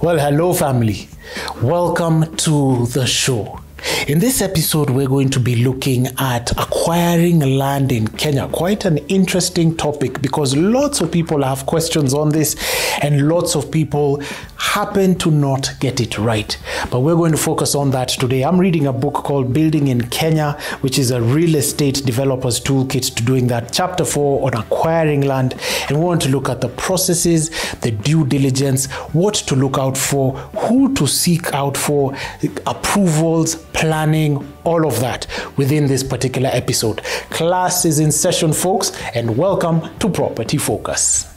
Well, hello family. Welcome to the show. In this episode, we're going to be looking at acquiring land in Kenya. Quite an interesting topic because lots of people have questions on this and lots of people happen to not get it right. But we're going to focus on that today. I'm reading a book called Building in Kenya, which is a real estate developer's toolkit to doing that. Chapter 4 on acquiring land. And we want to look at the processes, the due diligence, what to look out for, who to seek out for, approvals, planning, all of that within this particular episode. Class is in session, folks, and welcome to Property Focus.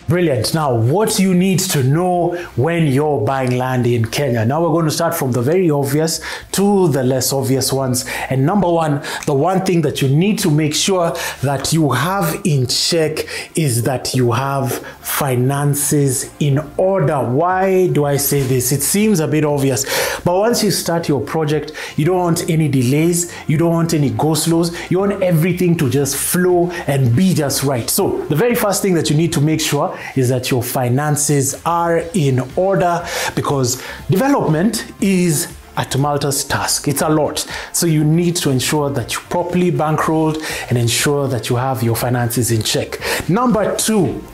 Brilliant. Now, what you need to know when you're buying land in Kenya. Now, we're going to start from the very obvious to the less obvious ones. And number one, the one thing that you need to make sure that you have in check is that you have finances in order. Why do I say this? It seems a bit obvious, but once you start your project, you don't want any delays, you don't want any go-slows, you want everything to just flow and be just right. So the very first thing that you need to make sure is that your finances are in order, because development is a tumultuous task. It's a lot. So you need to ensure that you properly bankrolled and ensure that you have your finances in check. Number two,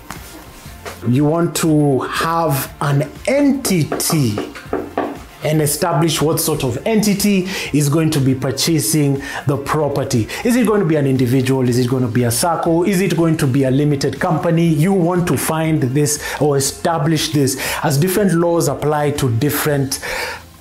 you want to have an entity and establish what sort of entity is going to be purchasing the property. Is it going to be an individual? Is it going to be a SACCO? Is it going to be a limited company? You want to find this or establish this, as different laws apply to different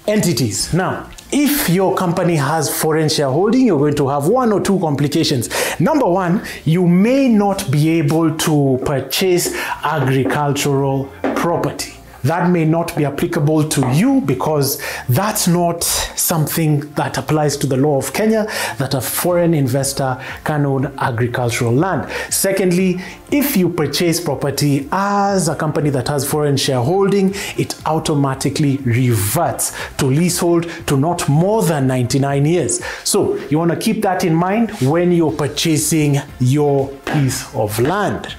entities. Now, if your company has foreign shareholding, you're going to have one or two complications. Number one, you may not be able to purchase agricultural property. That may not be applicable to you because that's not something that applies to the law of Kenya, that a foreign investor can own agricultural land. Secondly, if you purchase property as a company that has foreign shareholding, it automatically reverts to leasehold to not more than 99 years. So you want to keep that in mind when you're purchasing your piece of land.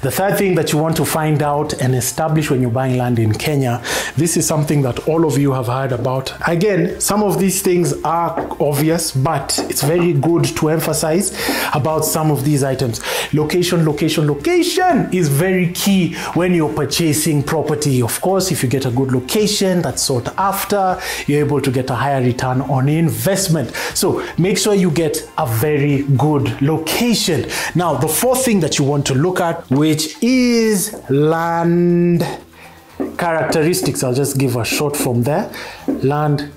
The third thing that you want to find out and establish when you're buying land in Kenya, this is something that all of you have heard about. Again, some of these things are obvious, but it's very good to emphasize about some of these items. Location, location, location is very key when you're purchasing property. Of course, if you get a good location that's sought after, you're able to get a higher return on investment. So make sure you get a very good location. Now, the fourth thing that you want to look at, which is land characteristics. I'll just give a short form there. Land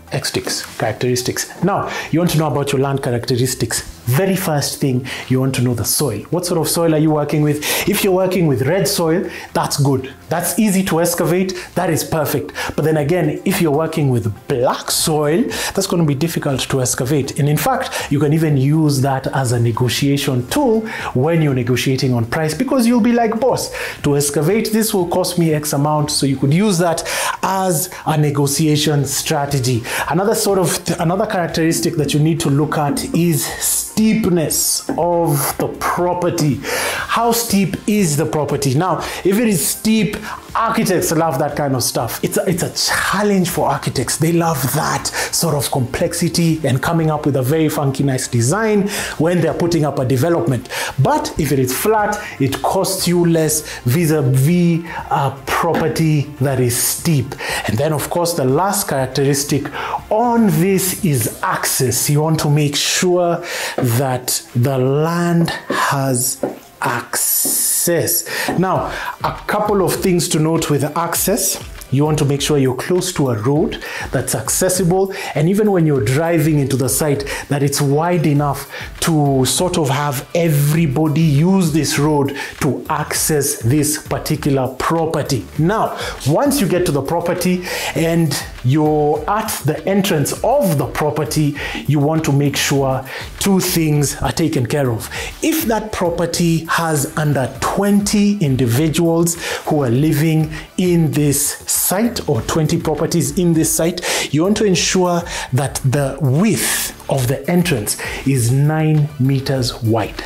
characteristics. Now, you want to know about your land characteristics. Very first thing, you want to know the soil. What sort of soil are you working with? If you're working with red soil, that's good. That's easy to excavate. That is perfect. But then again, if you're working with black soil, that's going to be difficult to excavate. And in fact, you can even use that as a negotiation tool when you're negotiating on price, because you'll be like, boss, to excavate this will cost me X amount. So you could use that as a negotiation strategy. Another characteristic that you need to look at is steepness of the property. How steep is the property? Now, if it is steep, architects love that kind of stuff. It's a challenge for architects. They love that sort of complexity and coming up with a very funky, nice design when they're putting up a development. But if it is flat, it costs you less vis-a-vis a property that is steep. And then, of course, the last characteristic on this is access. You want to make sure that the land has access. Now, a couple of things to note with access. You want to make sure you're close to a road that's accessible, and even when you're driving into the site, that it's wide enough to sort of have everybody use this road to access this particular property. Now, once you get to the property and you're at the entrance of the property, you want to make sure two things are taken care of. If that property has under 20 individuals who are living in this site, or 20 properties in this site, you want to ensure that the width of the entrance is 9 meters wide.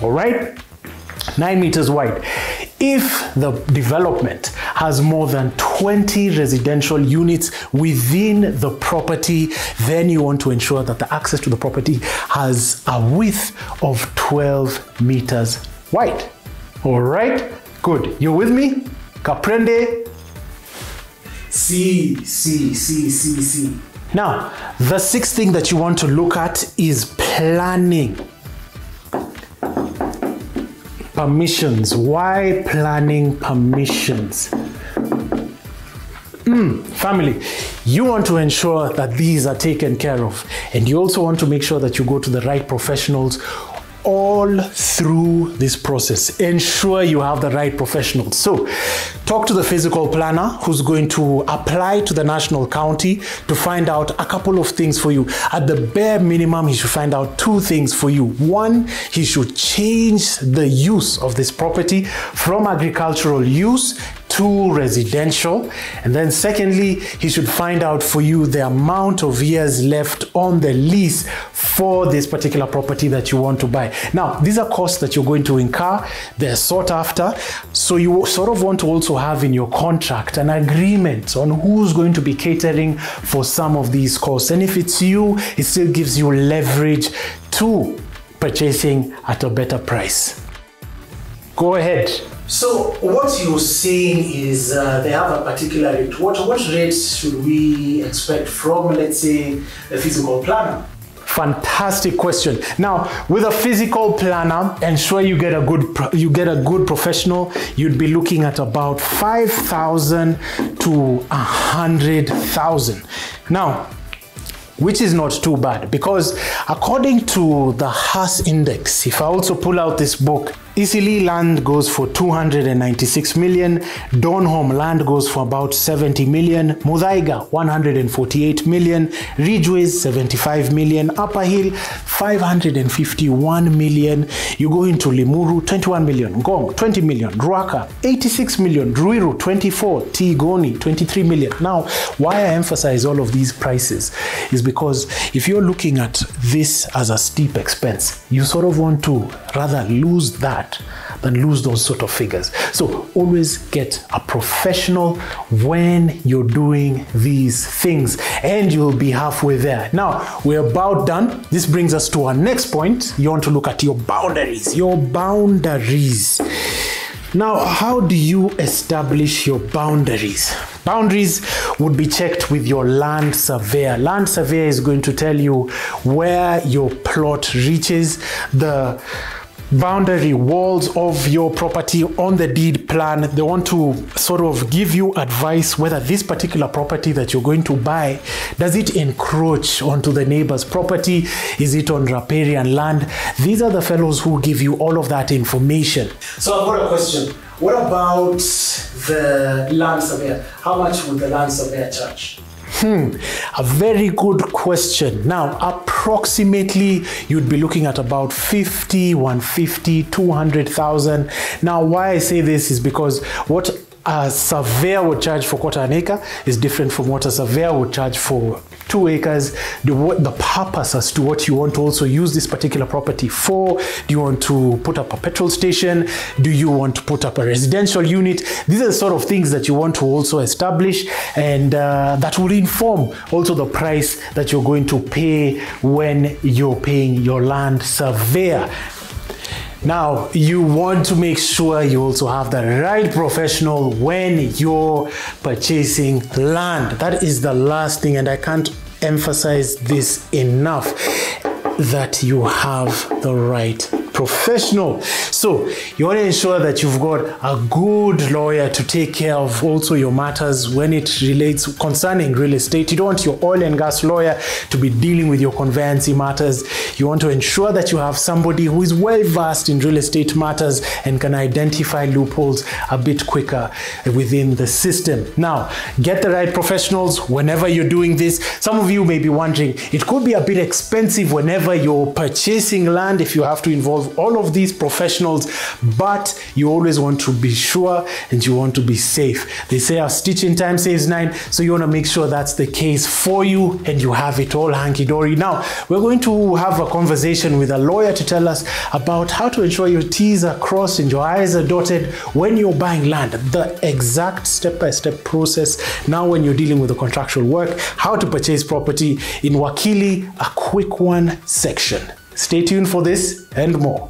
All right? 9 meters wide. If the development has more than 20 residential units within the property, then you want to ensure that the access to the property has a width of 12 meters wide. All right, good. You with me? Caprende? See. Now, the sixth thing that you want to look at is planning. Permissions. Why planning permissions? Family, you want to ensure that these are taken care of, and you also want to make sure that you go to the right professionals all through this process. Ensure you have the right professionals. So talk to the physical planner who's going to apply to the national county to find out a couple of things for you. At the bare minimum, he should find out two things for you. One, he should change the use of this property from agricultural use to residential. And then secondly, he should find out for you the amount of years left on the lease for this particular property that you want to buy. Now, these are costs that you're going to incur. They're sought after. So you sort of want to also have in your contract an agreement on who's going to be catering for some of these costs. And if it's you, it still gives you leverage to purchasing at a better price. Go ahead. So what you're saying is they have a particular rate. What rates should we expect from, let's say, a physical planner? Fantastic question. Now, with a physical planner, ensure you get a good professional. You'd be looking at about 5,000 to 100,000. Now, which is not too bad, because according to the Haas Index, if I also pull out this book, Easily land goes for 296 million, Donholm land goes for about 70 million, Muthaiga 148 million, Ridgeways 75 million, Upper Hill 551 million, you go into Limuru 21 million, Ngong 20 million, Ruaka 86 million, Ruiru 24, Tigoni 23 million. Now, why I emphasize all of these prices is because if you're looking at this as a steep expense, you sort of want to rather lose that than lose those sort of figures. So always get a professional when you're doing these things, and you'll be halfway there. Now, we're about done. This brings us to our next point. You want to look at your boundaries. Your boundaries. Now, how do you establish your boundaries? Boundaries would be checked with your land surveyor. Land surveyor is going to tell you where your plot reaches, the boundary walls of your property on the deed plan. They want to sort of give you advice whether this particular property that you're going to buy, does it encroach onto the neighbor's property? Is it on riparian land? These are the fellows who give you all of that information. So I've got a question. What about the land surveyor? How much would the land surveyor charge? A very good question. Now, approximately, you'd be looking at about 50, 150, 200,000. Now, why I say this is because what a surveyor would charge for quarter an acre is different from what a surveyor would charge for 2 acres. The purpose as to what you want to also use this particular property for. Do you want to put up a petrol station? Do you want to put up a residential unit? These are the sort of things that you want to also establish, and that will inform also the price that you're going to pay when you're paying your land surveyor. Now, you want to make sure you also have the right professional when you're purchasing land. That is the last thing, and I can't emphasize this enough, that you have the right professional. So you want to ensure that you've got a good lawyer to take care of also your matters when it relates concerning real estate. You don't want your oil and gas lawyer to be dealing with your conveyancing matters. You want to ensure that you have somebody who is well versed in real estate matters and can identify loopholes a bit quicker within the system. Now, get the right professionals whenever you're doing this. Some of you may be wondering, it could be a bit expensive whenever you're purchasing land if you have to involve of all of these professionals, but you always want to be sure and you want to be safe. They say a stitch in time saves 9, so you want to make sure that's the case for you and you have it all hanky-dory. Now, we're going to have a conversation with a lawyer to tell us about how to ensure your T's are crossed and your I's are dotted when you're buying land. The exact step-by-step process now when you're dealing with the contractual work, how to purchase property in Wakili, a quick one section. Stay tuned for this and more.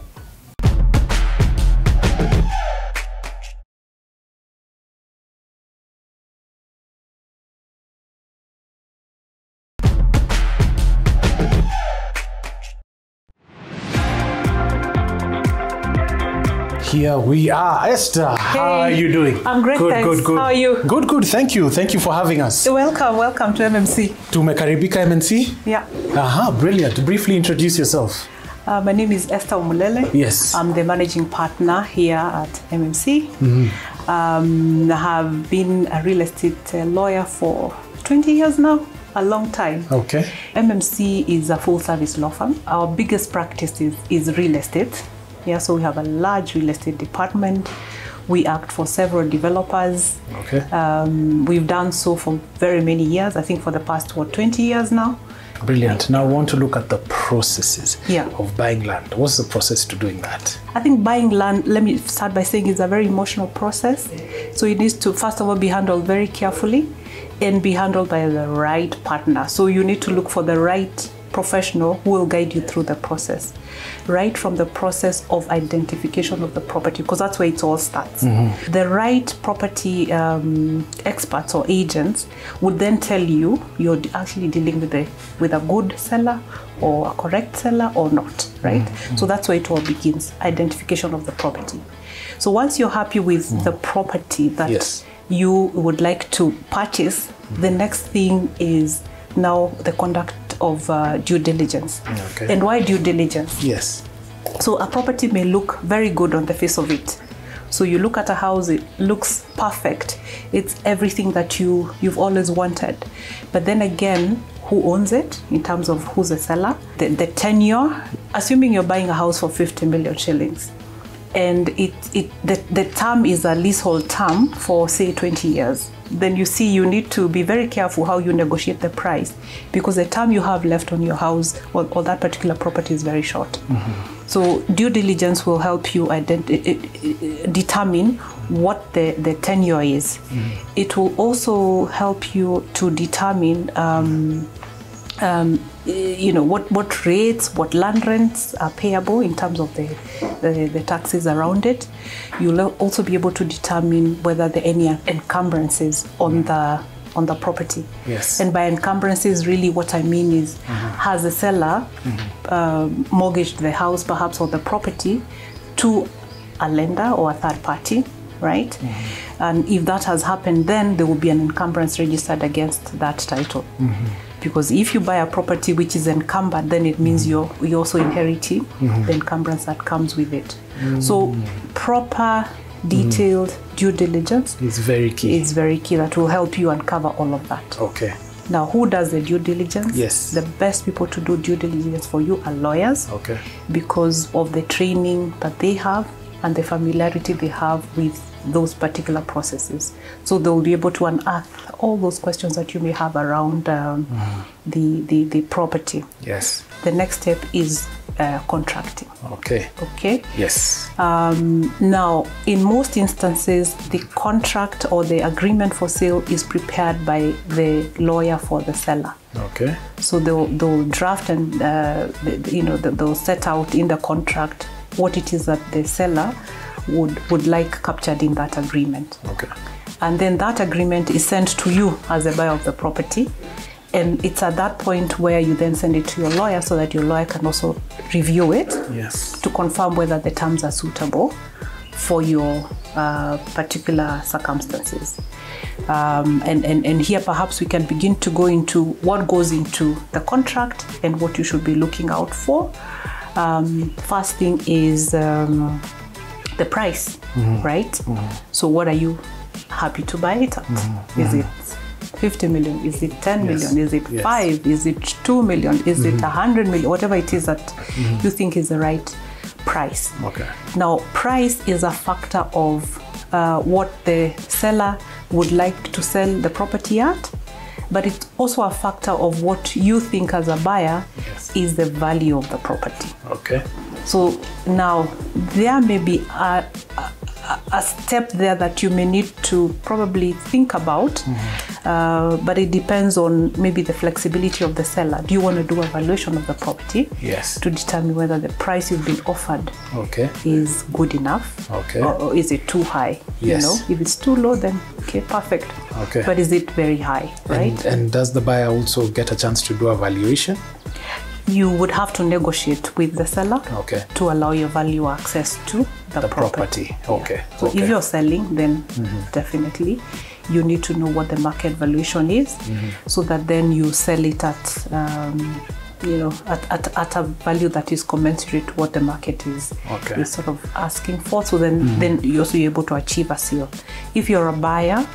Here we are. Esther, how are you doing? I'm great, thanks. Good. How are you? Good. Thank you. Thank you for having us. You're welcome to MMC. To Mekaribika MNC? Yeah. Brilliant. Briefly introduce yourself. My name is Esther Omulele. Yes. I'm the managing partner here at MMC. Mm-hmm. I have been a real estate lawyer for 20 years now. A long time. Okay. MMC is a full-service law firm. Our biggest practice is real estate. Yeah, so we have a large real estate department. We act for several developers. Okay. We've done so for very many years. I think for the past 20 years now. Brilliant. Now I want to look at the processes of buying land. What's the process to doing that? I think buying land, let me start by saying, it's a very emotional process. So it needs to, first of all, be handled very carefully and be handled by the right partner. So you need to look for the right professional who will guide you through the process, right from the process of identification of the property, because that's where it all starts. Mm-hmm. The right property experts or agents would then tell you you're actually dealing with a good seller or a correct seller or not, right? Mm-hmm. So that's where it all begins, identification of the property. So once you're happy with the property that you would like to purchase, the next thing is now the conduct of due diligence. Okay. And why due diligence? Yes. So a property may look very good on the face of it. So you look at a house, it looks perfect. It's everything that you've always wanted. But then again, who owns it in terms of who's the seller? The tenure, assuming you're buying a house for 50 million shillings, and the term is a leasehold term for, say, 20 years. Then you see you need to be very careful how you negotiate the price, because the time you have left on your house or that particular property is very short. Mm-hmm. So due diligence will help you determine what the tenure is. Mm-hmm. It will also help you to determine what rates, what land rents are payable in terms of the taxes around it. You'll also be able to determine whether there are any encumbrances on the property. Yes. And by encumbrances, really what I mean is, has the seller mortgaged the house perhaps or the property to a lender or a third party, right? Mm-hmm. And if that has happened, then there will be an encumbrance registered against that title. Mm-hmm. Because if you buy a property which is encumbered, then it means you're also inheriting the encumbrance that comes with it. So proper, detailed due diligence is very key. It's very key. That will help you uncover all of that. Okay. Now, who does the due diligence? Yes. The best people to do due diligence for you are lawyers. Okay. Because of the training that they have and the familiarity they have with those particular processes. So they'll be able to unearth all those questions that you may have around the property. Yes. The next step is contracting. Okay. Okay. Yes. Now, in most instances, the contract or the agreement for sale is prepared by the lawyer for the seller. Okay. So they'll draft and they'll set out in the contract what it is that the seller would like captured in that agreement. Okay. And then that agreement is sent to you as a buyer of the property. And it's at that point where you then send it to your lawyer so that your lawyer can also review it to confirm whether the terms are suitable for your particular circumstances. And here perhaps we can begin to go into what goes into the contract and what you should be looking out for. First thing is the price, right? So what are you happy to buy it at? Is it 50 million? Is it 10 million? Is it 5? Is it 2 million? Is it 100 million? Whatever it is that you think is the right price. Okay. Now, price is a factor of what the seller would like to sell the property at, but it's also a factor of what you think as a buyer is the value of the property. Okay. So now there may be a step there that you may need to probably think about, but it depends on maybe the flexibility of the seller. Do you want to do a valuation of the property? Yes. To determine whether the price you've been offered is good enough, or is it too high? Yes. You know, if it's too low, then okay, perfect. Okay. But is it very high, right? And does the buyer also get a chance to do a valuation? You would have to negotiate with the seller to allow your value access to the property. Okay. So if you're selling, then definitely you need to know what the market valuation is, so that then you sell it at at a value that is commensurate to what the market is sort of asking for. So then you're also able to achieve a sale. If you're a buyer,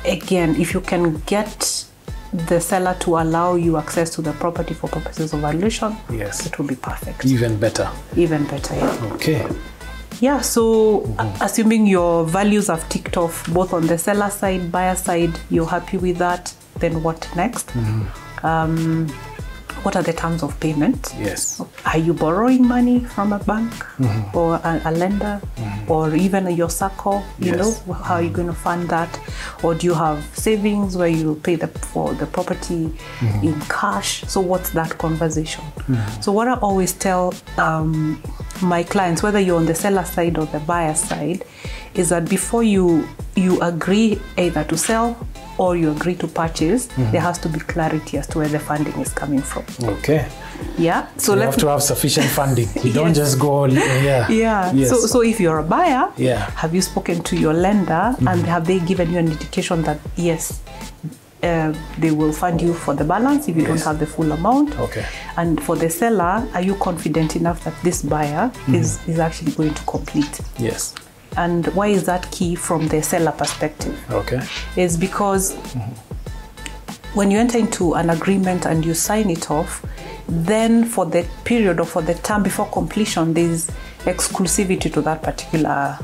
again, if you can get the seller to allow you access to the property for purposes of valuation, it will be perfect. Even better. Even better, yeah. Okay. Yeah, so assuming your values have ticked off both on the seller side, buyer side, you're happy with that, then what next? What are the terms of payment? Yes. Are you borrowing money from a bank or a lender or even your circle? You know, how are you going to fund that? Or do you have savings where you pay for the property in cash? So what's that conversation? So what I always tell my clients, whether you're on the seller side or the buyer side, is that before you agree either to sell or you agree to purchase, there has to be clarity as to where the funding is coming from. Okay. Yeah. So you have to have sufficient funding. You don't just go. Yeah. Yes. So if you're a buyer, have you spoken to your lender and have they given you an indication that yes, they will fund you for the balance if you don't have the full amount? Okay. And for the seller, are you confident enough that this buyer is actually going to complete? Yes. And why is that key from the seller perspective? Okay. Is because when you enter into an agreement and you sign it off, then for the period or for the term before completion, there's exclusivity to that particular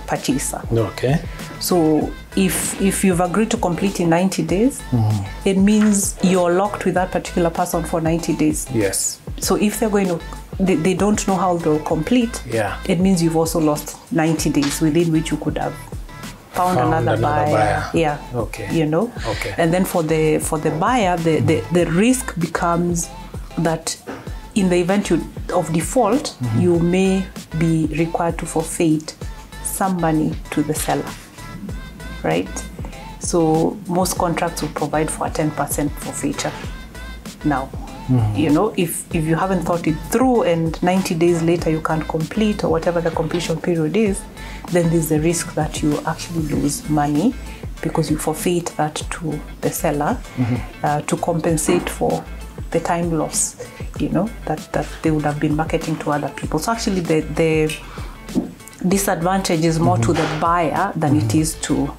purchaser. Okay. So if you've agreed to complete in 90 days, it means you're locked with that particular person for 90 days. Yes. So if they're going to they don't know how they'll complete, it means you've also lost 90 days within which you could have found another buyer. Yeah. Okay. You know? Okay. And then for the buyer, the risk becomes that in the event of default, you may be required to forfeit some money to the seller. Right? So most contracts will provide for a 10% forfeiture. Now, you know, if you haven't thought it through and 90 days later you can't complete or whatever the completion period is, then there's a risk that you actually lose money because you forfeit that to the seller to compensate for the time loss, you know, that they would have been marketing to other people. So actually the disadvantage is more to the buyer than it is to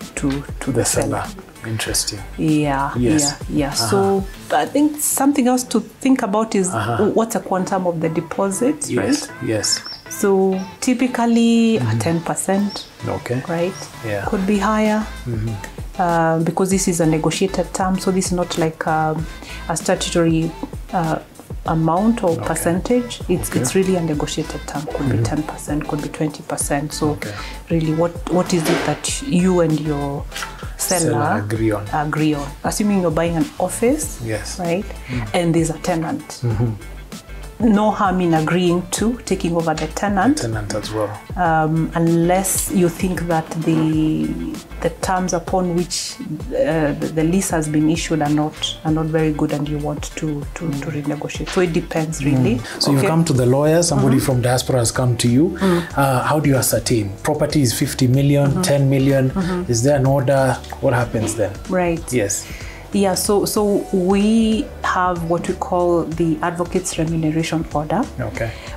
the seller. Interesting. Yeah. Yes. Yeah. So I think something else to think about is what's the quantum of the deposit, right? Yes. So typically 10%. Okay. Right? Yeah. Could be higher. Because this is a negotiated term, so this is not like a statutory amount or percentage. It's really a negotiated term. Could be 10%, could be 20%. So really, what is it that you and your seller agree on? Assuming you're buying an office, right? And there's a tenant. No harm in agreeing to taking over the tenant. The tenant as well. Unless you think that the terms upon which the lease has been issued are not very good and you want to renegotiate. So it depends really. So you come to the lawyer, somebody from diaspora has come to you. How do you ascertain? Property is 50 million, 10 million. Is there an order? What happens then? Right. Yes. Yeah, so we have what we call the Advocate's Remuneration Order,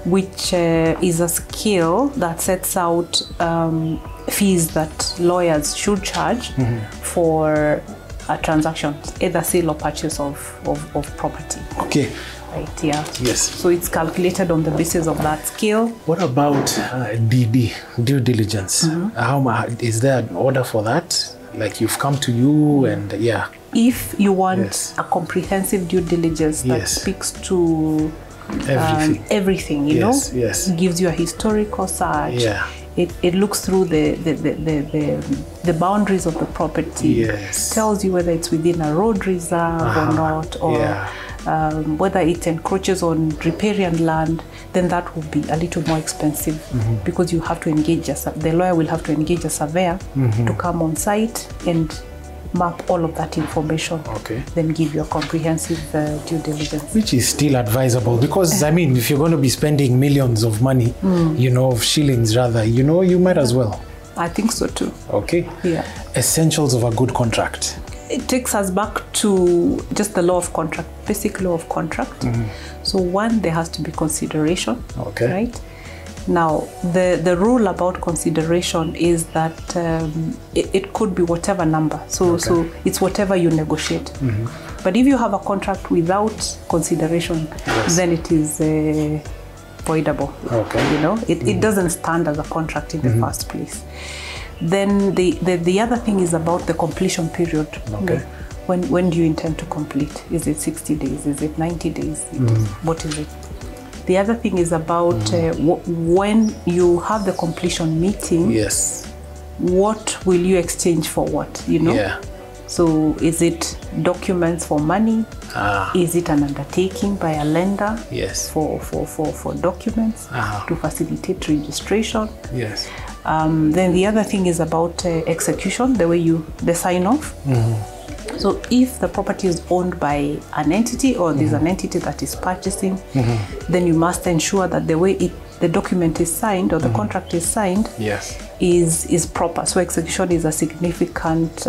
which is a scale that sets out fees that lawyers should charge for a transaction, either sale or purchase of property. Okay. right? Yeah. Yes. So it's calculated on the basis of that scale. What about DD, due diligence? Is there an order for that? Like you've come to you and yeah. If you want a comprehensive due diligence that speaks to everything, you know, gives you a historical search. Yeah. It looks through the boundaries of the property. Tells you whether it's within a road reserve or not, or whether it encroaches on riparian land. Then that will be a little more expensive because you have to engage the lawyer will have to engage a surveyor to come on site and map all of that information, then give you a comprehensive due diligence. Which is still advisable because, I mean, if you're going to be spending millions of money, you know, of shillings rather, you know, you might as well. I think so too. Okay. Yeah. Essentials of a good contract. It takes us back to just the law of contract, basic law of contract. So one, there has to be consideration, right? Now, the rule about consideration is that it could be whatever number. So it's whatever you negotiate. But if you have a contract without consideration, then it is voidable. You know, it doesn't stand as a contract in the first place. Then the other thing is about the completion period. When do you intend to complete? Is it 60 days? Is it 90 days? What is it? The other thing is about when you have the completion meeting, what will you exchange for what, you know? So is it documents for money? Is it an undertaking by a lender for documents to facilitate registration? Then the other thing is about execution, the sign-off. So if the property is owned by an entity or there's an entity that is purchasing, then you must ensure that the way the document is signed or the contract is signed is proper. So execution is a significant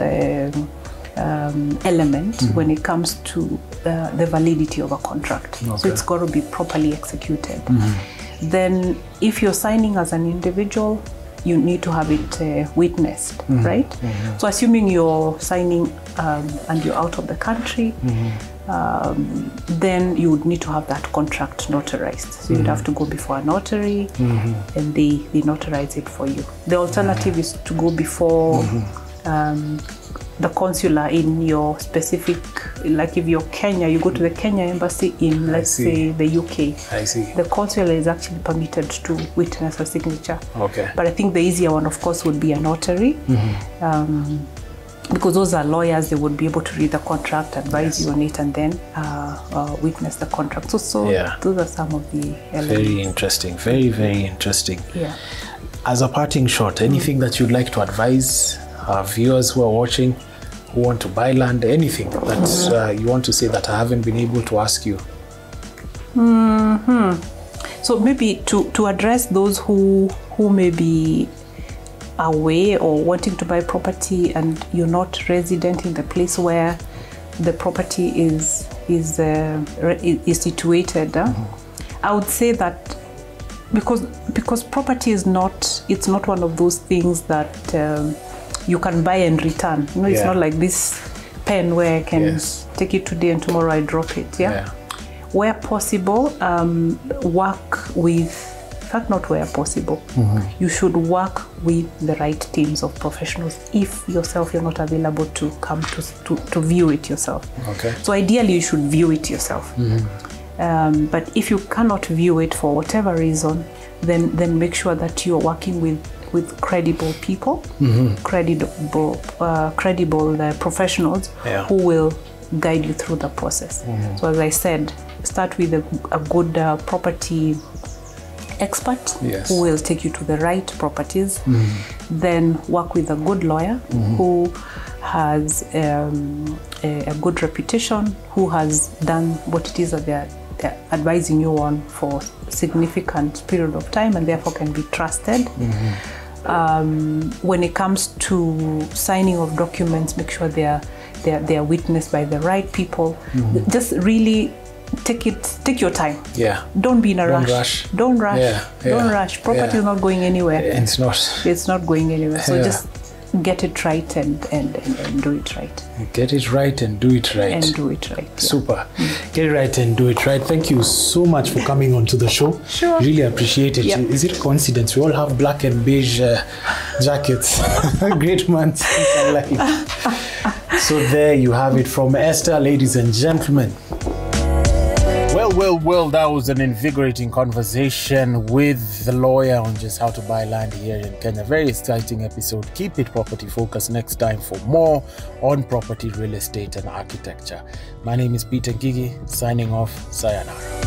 element when it comes to the validity of a contract. So it's got to be properly executed. Then if you're signing as an individual, you need to have it witnessed, right? So assuming you're signing and you're out of the country, then you would need to have that contract notarized. So you'd have to go before a notary and they notarize it for you. The alternative is to go before the consular in your specific, like if you're Kenya, you go to the Kenya embassy in, let's say, the UK. I see. The consular is actually permitted to witness a signature. But I think the easier one, of course, would be a notary. Because those are lawyers, they would be able to read the contract, advise you on it, and then witness the contract. So those are some of the elements. Very interesting. Very, very interesting. As a parting shot, anything that you'd like to advise our viewers who are watching, who want to buy land, anything that you want to say that I haven't been able to ask you? So maybe to address those who may be away or wanting to buy property and you're not resident in the place where the property is situated, I would say that because property is not, it's not one of those things that you can buy and return. You know, it's not like this pen where I can take it today and tomorrow I drop it. Where possible, work with, in fact, not where possible. You should work with the right teams of professionals if yourself you're not available to come to view it yourself. So ideally you should view it yourself. But if you cannot view it for whatever reason, then make sure that you're working with credible people, credible professionals who will guide you through the process. So as I said, start with a good property expert who will take you to the right properties. Then work with a good lawyer who has a good reputation, who has done what it is that they're advising you on for a significant period of time and therefore can be trusted. When it comes to signing of documents, make sure they are witnessed by the right people. Just really take your time. Don't be in a rush. Don't rush. Don't rush. Property is not going anywhere. It's not going anywhere. So just get it right and do it right. Get it right and do it right. And do it right. Yeah. Super. Get it right and do it right. Thank you so much for coming on to the show. Sure. Really appreciate it. Yep. Is it coincidence? We all have black and beige jackets. Great man. So there you have it from Esther, ladies and gentlemen. Well, that was an invigorating conversation with the lawyer on just how to buy land here in Kenya. Very exciting episode. Keep it property focused next time for more on property, real estate and architecture. My name is Peter Ngigi, signing off. Sayonara.